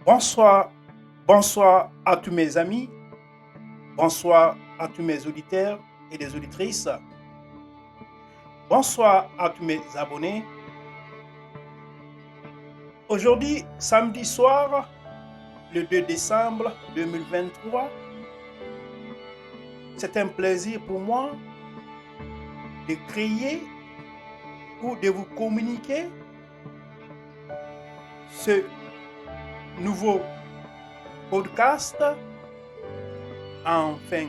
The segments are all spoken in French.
Bonsoir, bonsoir à tous mes amis, bonsoir à tous mes auditeurs et des auditrices, bonsoir à tous mes abonnés. Aujourd'hui, samedi soir, le 2 décembre 2023, c'est un plaisir pour moi de créer ou de vous communiquer ce nouveau podcast afin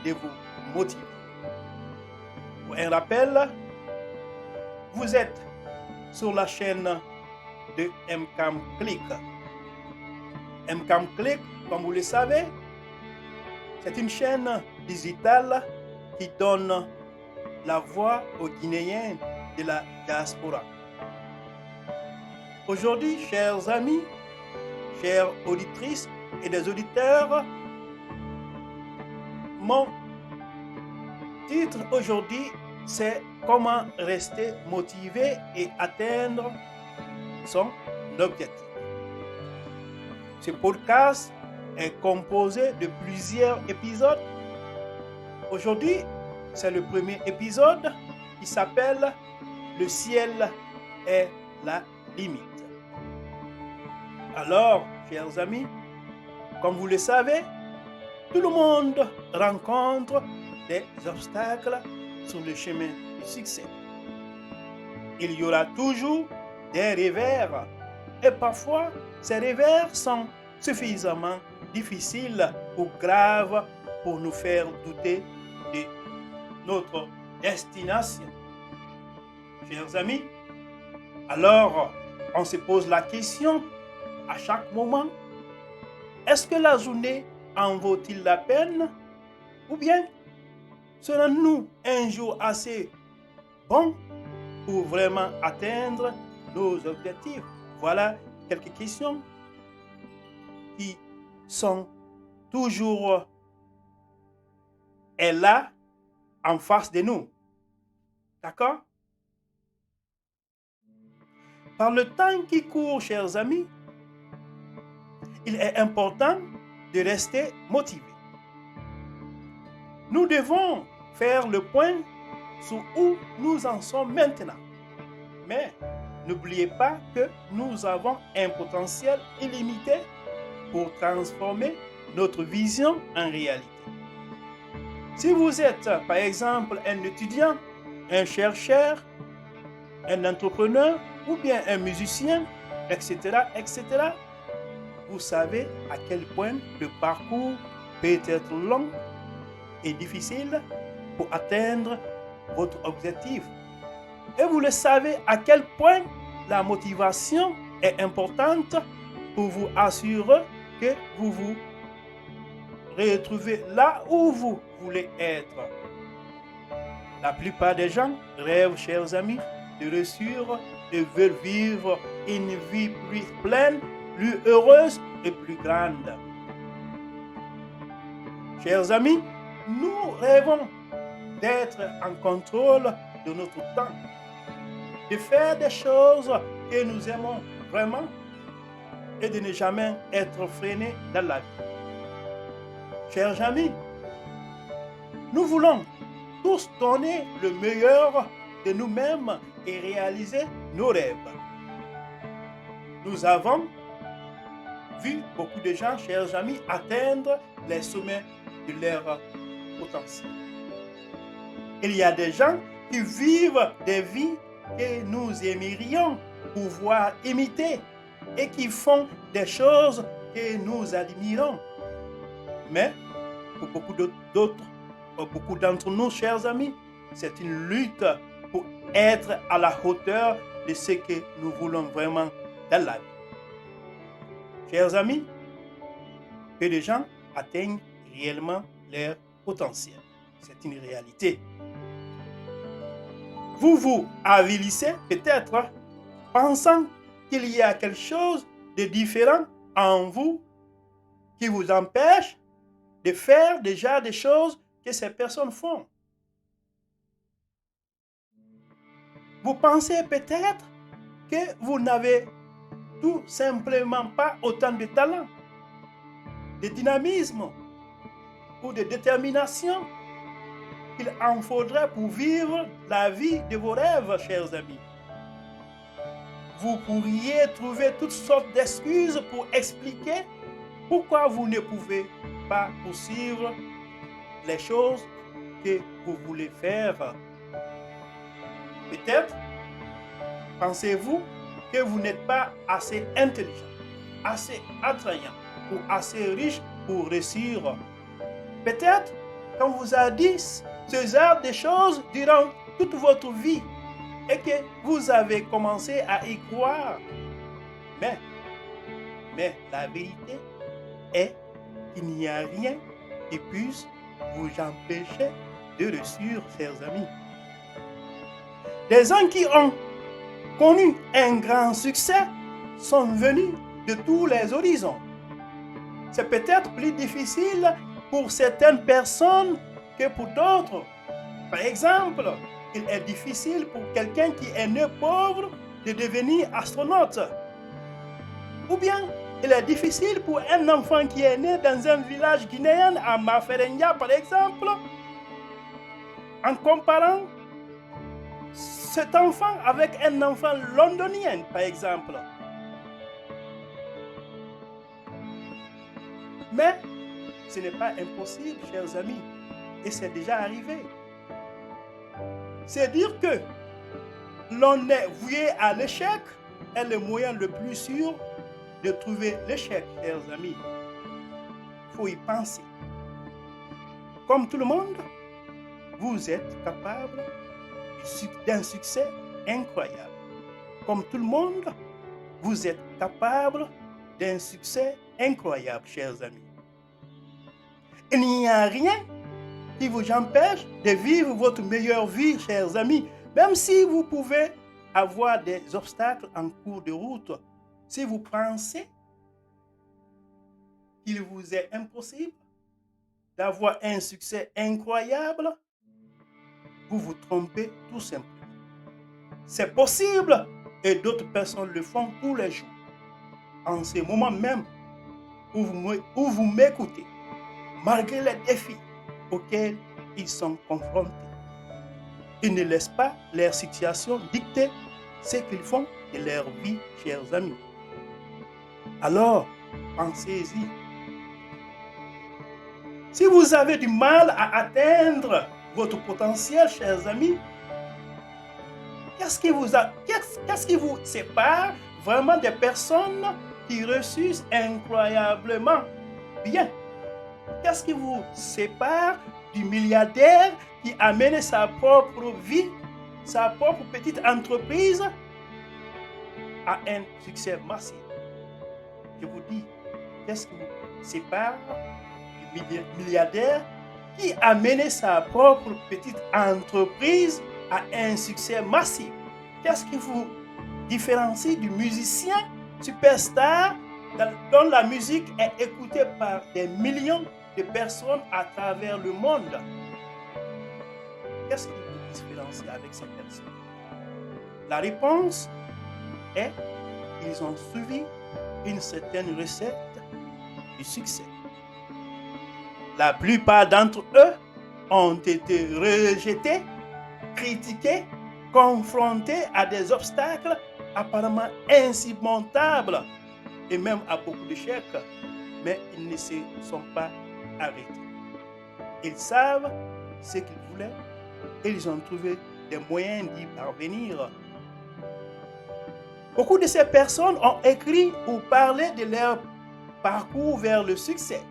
de vous motiver. Pour un rappel, vous êtes sur la chaîne de MCAM Click. MCAM Click, comme vous le savez, c'est une chaîne digitale qui donne la voix aux Guinéens de la diaspora. Aujourd'hui, chers amis, chères auditrices et des auditeurs, mon titre aujourd'hui, c'est comment rester motivé et atteindre son objectif. Ce podcast est composé de plusieurs épisodes. Aujourd'hui, c'est le premier épisode qui s'appelle « Le ciel est la limite ». Alors, chers amis, comme vous le savez, tout le monde rencontre des obstacles sur le chemin du succès. Il y aura toujours des revers et parfois ces revers sont suffisamment difficiles ou graves pour nous faire douter de notre destination. Chers amis, alors on se pose la question à chaque moment, est-ce que la journée en vaut-il la peine ou bien serons-nous un jour assez bon pour vraiment atteindre nos objectifs? Voilà quelques questions qui sont toujours là en face de nous. D'accord? Par le temps qui court, chers amis, il est important de rester motivé. Nous devons faire le point sur où nous en sommes maintenant. Mais n'oubliez pas que nous avons un potentiel illimité pour transformer notre vision en réalité. Si vous êtes, par exemple, un étudiant, un chercheur, un entrepreneur ou bien un musicien, etc., etc., vous savez à quel point le parcours peut être long et difficile pour atteindre votre objectif. Et vous le savez à quel point la motivation est importante pour vous assurer que vous vous retrouvez là où vous voulez être. La plupart des gens rêvent, chers amis, de réussir et veulent vivre une vie plus pleine, plus heureuse et plus grande. Chers amis, nous rêvons d'être en contrôle de notre temps, de faire des choses que nous aimons vraiment et de ne jamais être freinés dans la vie. Chers amis, nous voulons tous donner le meilleur de nous-mêmes et réaliser nos rêves. Nous avons vu beaucoup de gens, chers amis, atteindre les sommets de leur potentiel. Il y a des gens qui vivent des vies que nous aimerions pouvoir imiter et qui font des choses que nous admirons. Mais pour beaucoup d'entre nous, chers amis, c'est une lutte pour être à la hauteur de ce que nous voulons vraiment dans la vie. Chers amis, peu de gens atteignent réellement leur potentiel. C'est une réalité. Vous vous avilissez peut-être pensant qu'il y a quelque chose de différent en vous qui vous empêche de faire déjà des choses que ces personnes font. Vous pensez peut-être que vous n'avez tout simplement pas autant de talent, de dynamisme ou de détermination qu'il en faudrait pour vivre la vie de vos rêves, chers amis. Vous pourriez trouver toutes sortes d'excuses pour expliquer pourquoi vous ne pouvez pas poursuivre les choses que vous voulez faire. Peut-être pensez-vous que vous n'êtes pas assez intelligent, assez attrayant ou assez riche pour réussir. Peut-être qu'on vous a dit ce genre de choses durant toute votre vie et que vous avez commencé à y croire. Mais la vérité est qu'il n'y a rien qui puisse vous empêcher de réussir, chers amis. Les gens qui ont connu un grand succès sont venus de tous les horizons. C'est peut-être plus difficile pour certaines personnes que pour d'autres. Par exemple, il est difficile pour quelqu'un qui est né pauvre de devenir astronaute. Ou bien, il est difficile pour un enfant qui est né dans un village guinéen à Maferenga, par exemple, en comparant cet enfant avec un enfant londonien, par exemple. Mais ce n'est pas impossible, chers amis, et c'est déjà arrivé. C'est dire que l'on est voué à l'échec est le moyen le plus sûr de trouver l'échec, chers amis. Il faut y penser. Comme tout le monde, vous êtes capable d'un succès incroyable. Comme tout le monde, vous êtes capable d'un succès incroyable, chers amis. Il n'y a rien qui vous empêche de vivre votre meilleure vie, chers amis, même si vous pouvez avoir des obstacles en cours de route. Si vous pensez qu'il vous est impossible d'avoir un succès incroyable, vous vous trompez tout simplement. C'est possible et d'autres personnes le font tous les jours. En ce moment même où vous m'écoutez, malgré les défis auxquels ils sont confrontés, ils ne laissent pas leur situation dicter ce qu'ils font de leur vie, chers amis. Alors, pensez-y. Si vous avez du mal à atteindre votre potentiel, chers amis, qu'est-ce qui vous sépare vraiment des personnes qui réussissent incroyablement bien? Qu'est-ce qui vous sépare du milliardaire qui a mené sa propre vie, sa propre petite entreprise à un succès massif? Je vous dis, qu'est-ce qui vous sépare du milliardaire qui a mené sa propre petite entreprise à un succès massif? Qu'est-ce qui vous différencie du musicien superstar dont la musique est écoutée par des millions de personnes à travers le monde? Qu'est-ce qui vous différencie avec ces personnes? La réponse est qu'ils ont suivi une certaine recette du succès. La plupart d'entre eux ont été rejetés, critiqués, confrontés à des obstacles apparemment insurmontables et même à beaucoup d'échecs, mais ils ne se sont pas arrêtés. Ils savent ce qu'ils voulaient et ils ont trouvé des moyens d'y parvenir. Beaucoup de ces personnes ont écrit ou parlé de leur parcours vers le succès.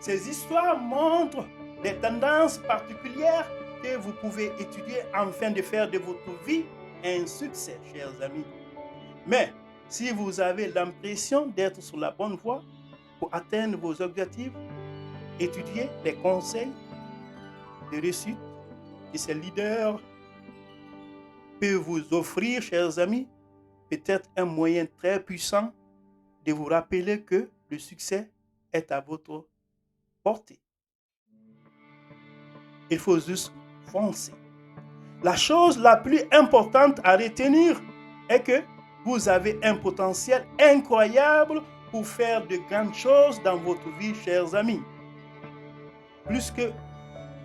Ces histoires montrent des tendances particulières que vous pouvez étudier afin de faire de votre vie un succès, chers amis. Mais si vous avez l'impression d'être sur la bonne voie pour atteindre vos objectifs, étudiez les conseils de réussite que ces leaders peuvent vous offrir, chers amis, peut-être un moyen très puissant de vous rappeler que le succès est à votre portée. Il faut juste foncer. La chose la plus importante à retenir est que Vous avez un potentiel incroyable pour faire de grandes choses dans votre vie, chers amis. Plus que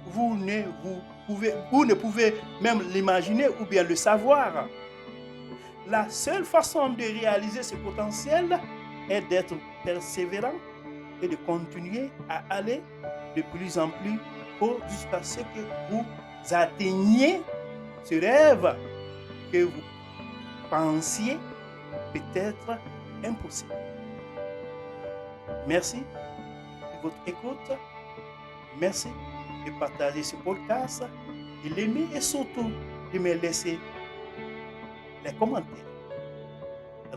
vous ne pouvez même l'imaginer ou bien le savoir. La seule façon de réaliser ce potentiel est d'être persévérant et de continuer à aller de plus en plus haut jusqu'à ce que vous atteigniez ce rêve que vous pensiez peut-être impossible. Merci de votre écoute. Merci de partager ce podcast, de l'aimer et surtout de me laisser les commentaires.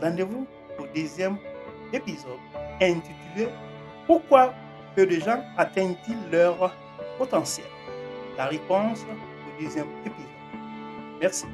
Rendez-vous au deuxième épisode intitulé « Pourquoi peu de gens atteignent-ils leur potentiel ?» La réponse au deuxième épisode. Merci.